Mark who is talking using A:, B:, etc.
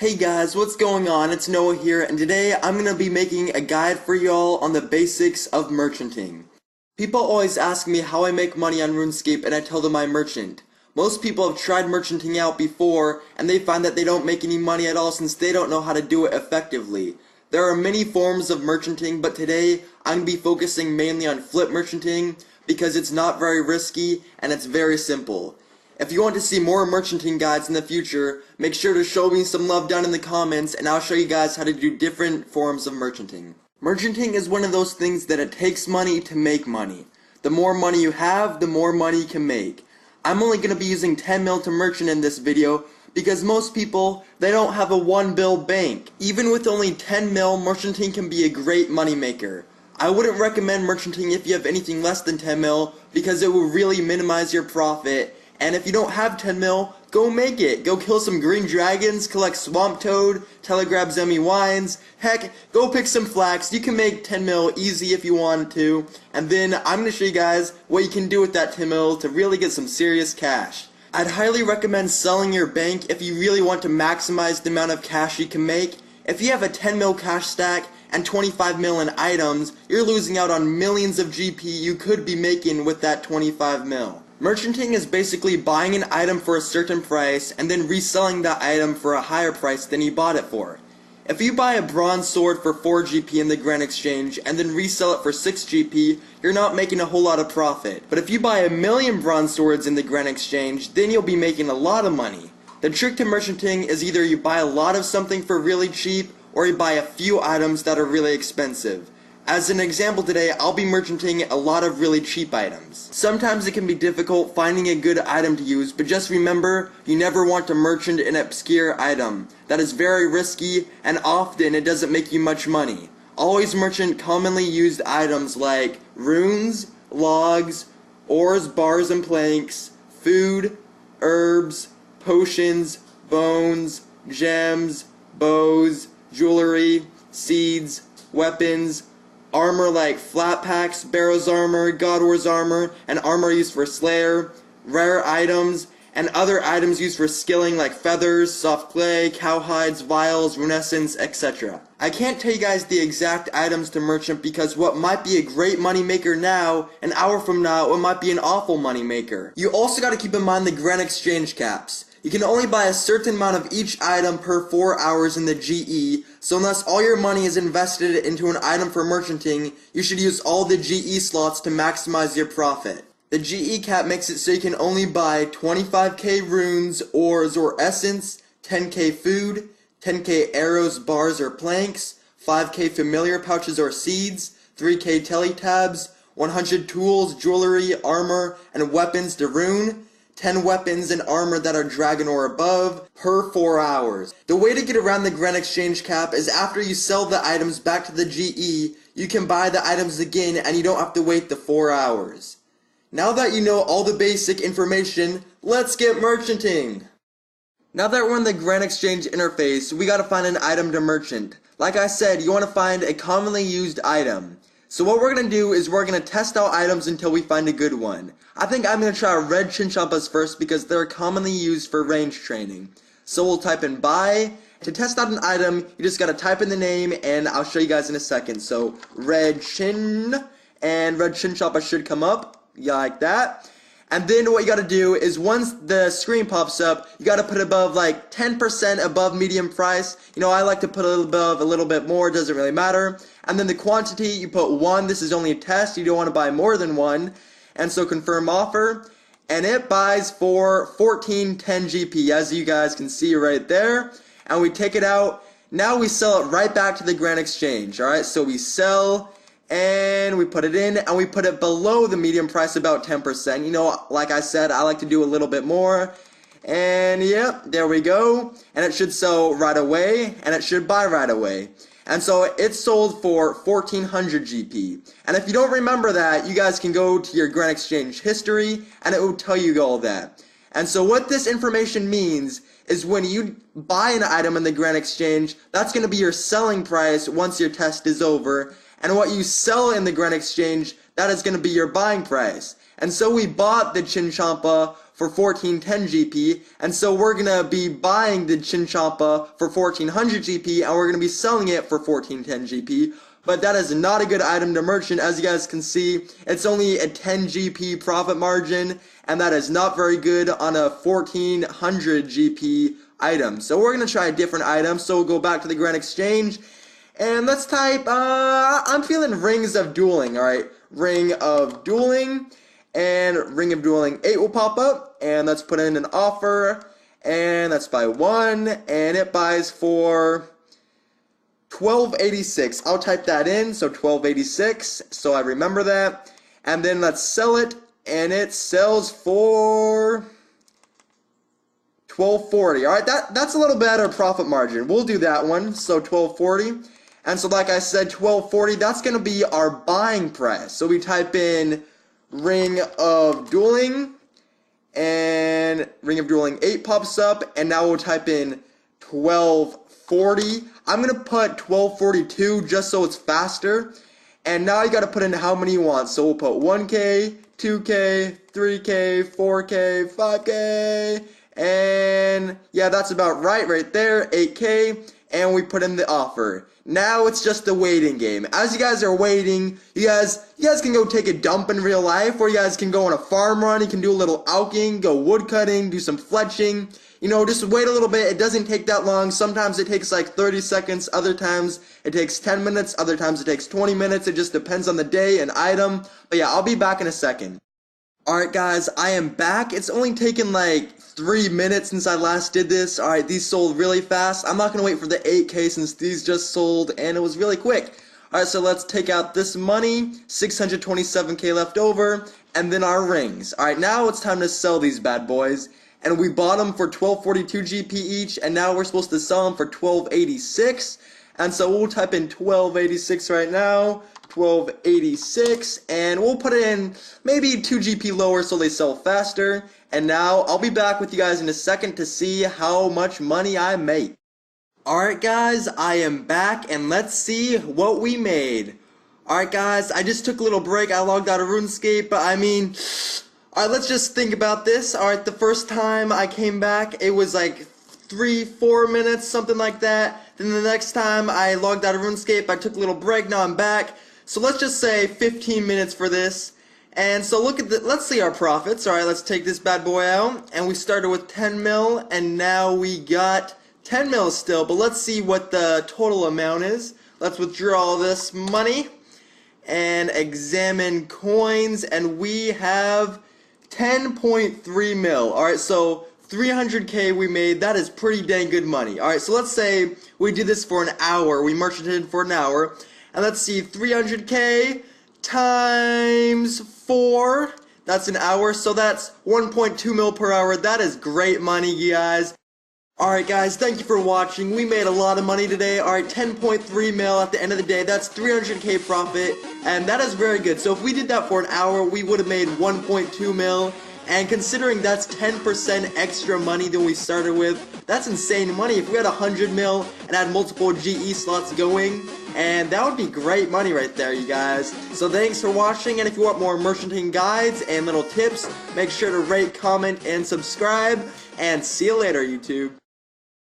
A: Hey guys, what's going on? It's Noah here, and today I'm going to be making a guide for y'all on the basics of merchanting. People always ask me how I make money on Runescape, and I tell them I merchant. Most people have tried merchanting out before, and they find that they don't make any money at all since they don't know how to do it effectively. There are many forms of merchanting, but today I'm going to be focusing mainly on flip merchanting because it's not very risky and it's very simple. If you want to see more merchanting guides in the future, make sure to show me some love down in the comments and I'll show you guys how to do different forms of merchanting. Merchanting is one of those things that it takes money to make money. The more money you have, the more money you can make. I'm only going to be using 10 mil to merchant in this video because most people, they don't have a 1 bill bank. Even with only 10 mil, merchanting can be a great money maker. I wouldn't recommend merchanting if you have anything less than 10 mil because it will really minimize your profit. And if you don't have 10 mil, go make it. Go kill some green dragons, collect swamp toad, telegrab zemi wines. Heck, go pick some flax. You can make 10 mil easy if you want to. And then I'm going to show you guys what you can do with that 10 mil to really get some serious cash. I'd highly recommend selling your bank if you really want to maximize the amount of cash you can make. If you have a 10 mil cash stack and 25 mil in items, you're losing out on millions of GP you could be making with that 25 mil. Merchanting is basically buying an item for a certain price and then reselling that item for a higher price than you bought it for. If you buy a bronze sword for 4 GP in the Grand Exchange and then resell it for 6 GP, you're not making a whole lot of profit. But if you buy 1,000,000 bronze swords in the Grand Exchange, then you'll be making a lot of money. The trick to merchanting is either you buy a lot of something for really cheap or you buy a few items that are really expensive. As an example today, I'll be merchanting a lot of really cheap items. Sometimes it can be difficult finding a good item to use, but just remember, you never want to merchant an obscure item. That is very risky, and often it doesn't make you much money. Always merchant commonly used items like runes, logs, ores, bars, and planks, food, herbs, potions, bones, gems, bows, jewelry, seeds, weapons, armor like flat packs, barrows armor, god wars armor, and armor used for slayer, rare items, and other items used for skilling like feathers, soft clay, cowhides, vials, runescence, etc. I can't tell you guys the exact items to merchant because what might be a great money maker now, an hour from now, it might be an awful money maker. You also got to keep in mind the Grand Exchange caps. You can only buy a certain amount of each item per 4 hours in the GE, so unless all your money is invested into an item for merchanting, you should use all the GE slots to maximize your profit. The GE cap makes it so you can only buy 25k runes, ores, or essence, 10k food, 10k arrows, bars, or planks, 5k familiar pouches or seeds, 3k teletabs, 100 tools, jewelry, armor, and weapons to rune, 10 weapons and armor that are dragon or above per 4 hours. The way to get around the Grand Exchange cap is after you sell the items back to the GE, you can buy the items again and you don't have to wait the 4 hours. Now that you know all the basic information, let's get merchanting! Now that we're in the Grand Exchange interface, we gotta find an item to merchant. Like I said, you wanna find a commonly used item. So what we're going to do is we're going to test out items until we find a good one. I think I'm going to try red chinchompas first because they're commonly used for range training. So we'll type in buy. To test out an item, you just got to type in the name and I'll show you guys in a second. So red chin, and red chinchompa should come up, like that. And then what you got to do is once the screen pops up, you got to put above like 10% above medium price. You know, I like to put a little above, a little bit more, doesn't really matter. And then the quantity, you put 1, this is only a test, you don't want to buy more than 1. And so confirm offer, and it buys for 1410 GP, as you guys can see right there. And we take it out, now we sell it right back to the Grand Exchange, alright? So we sell, and we put it in, and we put it below the medium price, about 10%. You know, like I said, I like to do a little bit more. And yep, there we go. And it should sell right away, and it should buy right away. And so it's sold for 1400 GP. And if you don't remember that, you guys can go to your Grand Exchange history, and it will tell you all that. And so what this information means is when you buy an item in the Grand Exchange, that's going to be your selling price once your test is over. And what you sell in the Grand Exchange, that is going to be your buying price. And so we bought the Chinchampa for 1410 GP, and so we're going to be buying the Chinchampa for 1400 GP, and we're going to be selling it for 1410 GP. But that is not a good item to merchant. As you guys can see, it's only a 10 GP profit margin, and that is not very good on a 1400 GP item. So we're going to try a different item. So we'll go back to the Grand Exchange, and let's type, I'm feeling Rings of Dueling, alright? Ring of Dueling, and Ring of Dueling 8 will pop up, and let's put in an offer, and let's buy one, and it buys for 1286. I'll type that in, so 1286, so I remember that. And then let's sell it, and it sells for 1240. Alright, that's a little better profit margin. We'll do that one, so 1240. And so like I said, 1240, that's going to be our buying price. So we type in Ring of Dueling, and Ring of Dueling 8 pops up, and now we'll type in 1240. I'm going to put 1242 just so it's faster. And now you got to put in how many you want. So we'll put 1K, 2K, 3K, 4K, 5K, and yeah, that's about right there, 8K, and we put in the offer. Now it's just a waiting game. As you guys are waiting, you guys can go take a dump in real life, or you guys can go on a farm run, you can do a little alking, go wood cutting, do some fletching. You know, just wait a little bit. It doesn't take that long. Sometimes it takes like 30 seconds, other times it takes 10 minutes, other times it takes 20 minutes. It just depends on the day and item. But yeah, I'll be back in a second. Alright guys, I am back. It's only taken like 3 minutes since I last did this. Alright, these sold really fast. I'm not going to wait for the 8K since these just sold and it was really quick. Alright, so let's take out this money, 627K left over, and then our rings. Alright, now it's time to sell these bad boys. And we bought them for 1242 GP each, and now we're supposed to sell them for 1286. And so we'll type in 1286 right now, 1286, and we'll put it in maybe 2 GP lower so they sell faster. And now I'll be back with you guys in a second to see how much money I make. Alright guys, I am back, and let's see what we made. Alright guys, I just took a little break. I logged out of Runescape, but I mean, alright, let's just think about this. Alright, the first time I came back, it was like 3-4 minutes, something like that. Then the next time I logged out of Runescape, I took a little break, now I'm back. So let's just say 15 minutes for this. And so let's see our profits. Alright, let's take this bad boy out. And we started with 10 mil, and now we got 10 mil still. But let's see what the total amount is. Let's withdraw this money and examine coins, and we have 10.3 mil. Alright, so 300K we made. That is pretty dang good money. Alright, so let's say we did this for an hour. We merchanted for an hour. And let's see, 300K times 4. That's an hour, so that's 1.2 mil per hour. That is great money, you guys. Alright guys, thank you for watching. We made a lot of money today. Alright, 10.3 mil at the end of the day. That's 300K profit, and that is very good. So if we did that for an hour, we would have made 1.2 mil. And considering that's 10% extra money than we started with, that's insane money. If we had 100 mil and had multiple GE slots going, and that would be great money right there, you guys. So thanks for watching, and if you want more merchanting guides and little tips, make sure to rate, comment, and subscribe, and see you later, YouTube.